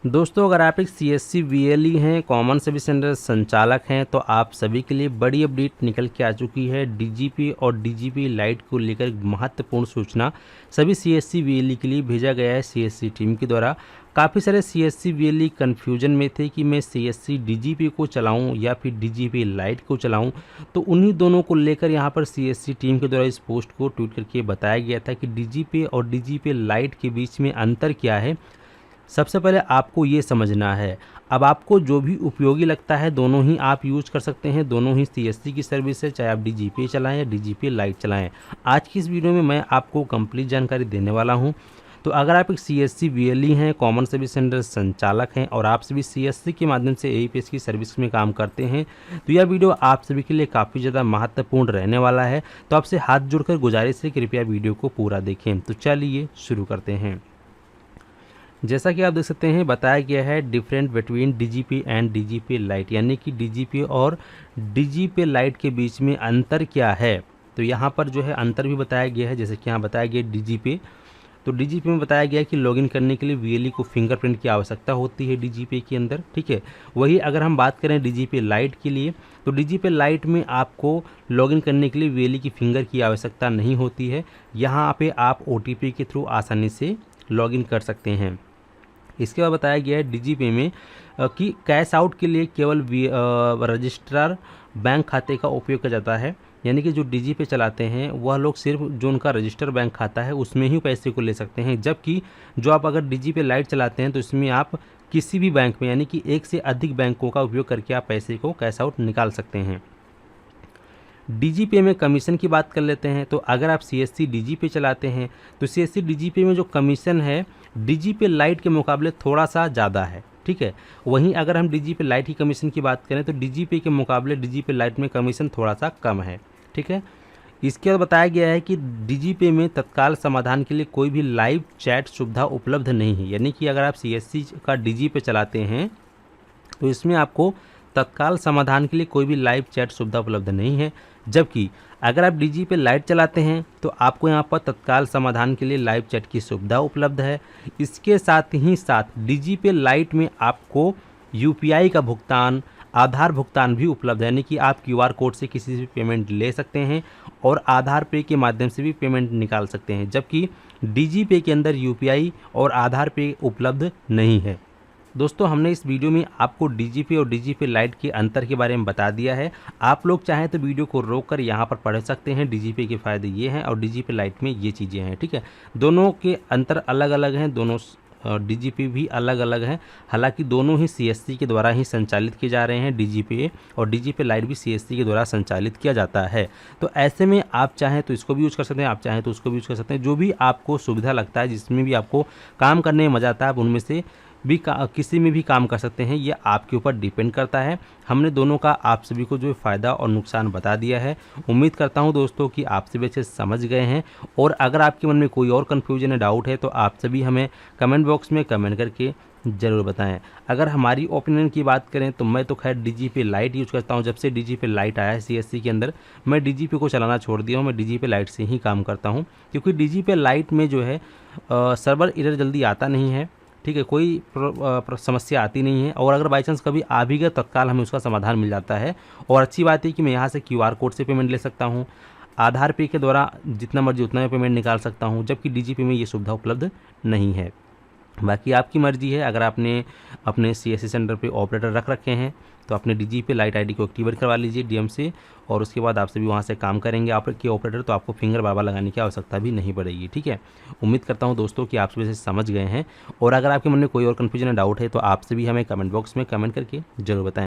दोस्तों, अगर आप एक सीएससी वीएलई हैं, कॉमन सर्विस सेंटर संचालक हैं, तो आप सभी के लिए बड़ी अपडेट निकल के आ चुकी है। डीजीपी और डीजीपी लाइट को लेकर महत्वपूर्ण सूचना सभी सीएससी वीएलई के लिए भेजा गया है सीएससी टीम के द्वारा। काफ़ी सारे सीएससी वीएलई कन्फ्यूजन में थे कि मैं सीएससी डीजीपी को चलाऊं या फिर डीजीपी लाइट को चलाऊं, तो उन्हीं दोनों को लेकर यहां पर सीएससी टीम के द्वारा इस पोस्ट को ट्वीट करके बताया गया था कि डीजीपी और डीजीपी लाइट के बीच में अंतर क्या है। सबसे पहले आपको ये समझना है। अब आपको जो भी उपयोगी लगता है दोनों ही आप यूज़ कर सकते हैं, दोनों ही सीएससी की सर्विस है, चाहे आप डीजीपी चलाएं या डीजीपी लाइट चलाएं। आज की इस वीडियो में मैं आपको कंप्लीट जानकारी देने वाला हूं। तो अगर आप एक सीएससी वीएलई हैं, कॉमन सर्विस सेंटर संचालक हैं और आप सभी सीएससी के माध्यम से एईपीएस की सर्विस में काम करते हैं, तो यह वीडियो आप सभी के लिए काफ़ी ज़्यादा महत्वपूर्ण रहने वाला है। तो आपसे हाथ जोड़कर गुजारिश है, कृपया वीडियो को पूरा देखें। तो चलिए शुरू करते हैं। जैसा कि आप देख सकते हैं, बताया गया है different between DGP and DGP light, यानी कि डीजीपी और डीजीपी लाइट के बीच में अंतर क्या है। तो यहाँ पर जो है अंतर भी बताया गया है। जैसे कि यहाँ बताया गया डीजीपी, तो डीजीपी में बताया गया है कि लॉगिन करने के लिए वीएलई को फिंगरप्रिंट की आवश्यकता होती है डीजीपी के अंदर, ठीक है। वही अगर हम बात करें डीजीपी लाइट के लिए, तो डीजीपी लाइट में आपको लॉगिन करने के लिए वीएलई की फिंगर की आवश्यकता नहीं होती है। यहाँ पे आप ओटीपी के थ्रू आसानी से लॉगिन कर सकते हैं। इसके बाद बताया गया है डीजीपी में कि कैश आउट के लिए केवल रजिस्ट्रार बैंक खाते का उपयोग किया जाता है, यानी कि जो डीजीपी चलाते हैं वह लोग सिर्फ जो उनका रजिस्टर बैंक खाता है उसमें ही पैसे को ले सकते हैं। जबकि जो आप अगर डीजीपी लाइट चलाते हैं तो इसमें आप किसी भी बैंक में, यानी कि एक से अधिक बैंकों का उपयोग करके आप पैसे को कैश आउट निकाल सकते हैं। डीजीपी में कमीशन की बात कर लेते हैं। तो अगर आप सीएससी डीजीपी चलाते हैं तो सीएससी डीजीपी में जो कमीशन है डीजीपी लाइट के मुकाबले थोड़ा सा ज़्यादा है, ठीक है। वहीं अगर हम डीजीपी लाइट की कमीशन की बात करें तो डीजीपी के मुकाबले डीजीपी लाइट में कमीशन थोड़ा सा कम है, ठीक है। इसके बाद बताया गया है कि डीजीपी में तत्काल समाधान के लिए कोई भी लाइव चैट सुविधा उपलब्ध नहीं है, यानी कि अगर आप सीएससी का डीजीपी चलाते हैं तो इसमें आपको तत्काल समाधान के लिए कोई भी लाइव चैट सुविधा उपलब्ध नहीं है। जबकि अगर आप डीजीपी लाइट चलाते हैं तो आपको यहाँ पर तत्काल समाधान के लिए लाइव चैट की सुविधा उपलब्ध है। इसके साथ ही साथ डीजीपी लाइट में आपको यूपीआई का भुगतान, आधार भुगतान भी उपलब्ध है, यानी कि आप क्यूआर कोड से किसी से भी पेमेंट ले सकते हैं और आधार पे के माध्यम से भी पेमेंट निकाल सकते हैं। जबकि डीजीपी के अंदर यूपीआई और आधार पे उपलब्ध नहीं है। दोस्तों, हमने इस वीडियो में आपको डीजीपी और डीजीपी लाइट के अंतर के बारे में बता दिया है। आप लोग चाहें तो वीडियो को रोककर यहाँ पर पढ़ सकते हैं। डीजीपी के फ़ायदे ये हैं और डीजीपी लाइट में ये चीज़ें हैं, ठीक है। दोनों के अंतर अलग अलग हैं, दोनों डीजीपी भी अलग अलग हैं। हालांकि दोनों ही सीएससी के द्वारा ही संचालित किए जा रहे हैं। डीजीपी और डीजीपी लाइट भी सीएससी के द्वारा संचालित किया जाता है। तो ऐसे में आप चाहें तो इसको भी यूज़ कर सकते हैं, आप चाहें तो उसको भी यूज़ कर सकते हैं। जो भी आपको सुविधा लगता है, जिसमें भी आपको काम करने में मज़ा आता है, आप उनमें से भी किसी में भी काम कर सकते हैं। ये आपके ऊपर डिपेंड करता है। हमने दोनों का आप सभी को जो फ़ायदा और नुकसान बता दिया है। उम्मीद करता हूं दोस्तों कि आप सभी अच्छे समझ गए हैं। और अगर आपके मन में कोई और कन्फ्यूजन है, डाउट है, तो आप सभी हमें कमेंट बॉक्स में कमेंट करके ज़रूर बताएं। अगर हमारी ओपिनियन की बात करें तो मैं तो खैर डीजीपी लाइट यूज़ करता हूं। जब से डीजीपी लाइट आया है सीएससी के अंदर, मैं डीजीपी को चलाना छोड़ दिया हूं। मैं डीजीपी लाइट से ही काम करता हूं, क्योंकि डीजीपी लाइट में जो है सर्वर एरर जल्दी आता नहीं है, ठीक है। कोई समस्या आती नहीं है और अगर बाई चांस कभी आ भी गया तत्काल हमें उसका समाधान मिल जाता है। और अच्छी बात है कि मैं यहाँ से क्यूआर कोड से पेमेंट ले सकता हूँ, आधार पे के द्वारा जितना मर्जी उतना में पेमेंट निकाल सकता हूँ। जबकि डीजीपी में ये सुविधा उपलब्ध नहीं है। बाकी आपकी मर्जी है। अगर आपने अपने सीएससी सेंटर पे ऑपरेटर रख रखे हैं तो अपने डीजीपी लाइट आईडी को एक्टिवेट करवा लीजिए डीएम से, और उसके बाद आप सभी वहाँ से काम करेंगे आपके ऑपरेटर, तो आपको फिंगर बार बार लगाने की आवश्यकता भी नहीं पड़ेगी, ठीक है। उम्मीद करता हूँ दोस्तों कि आप सभी से समझ गए हैं। और अगर आपके मन में कोई और कन्फ्यूजन या डाउट है तो आप सभी हमें कमेंट बॉक्स में कमेंट करके जरूर बताएं।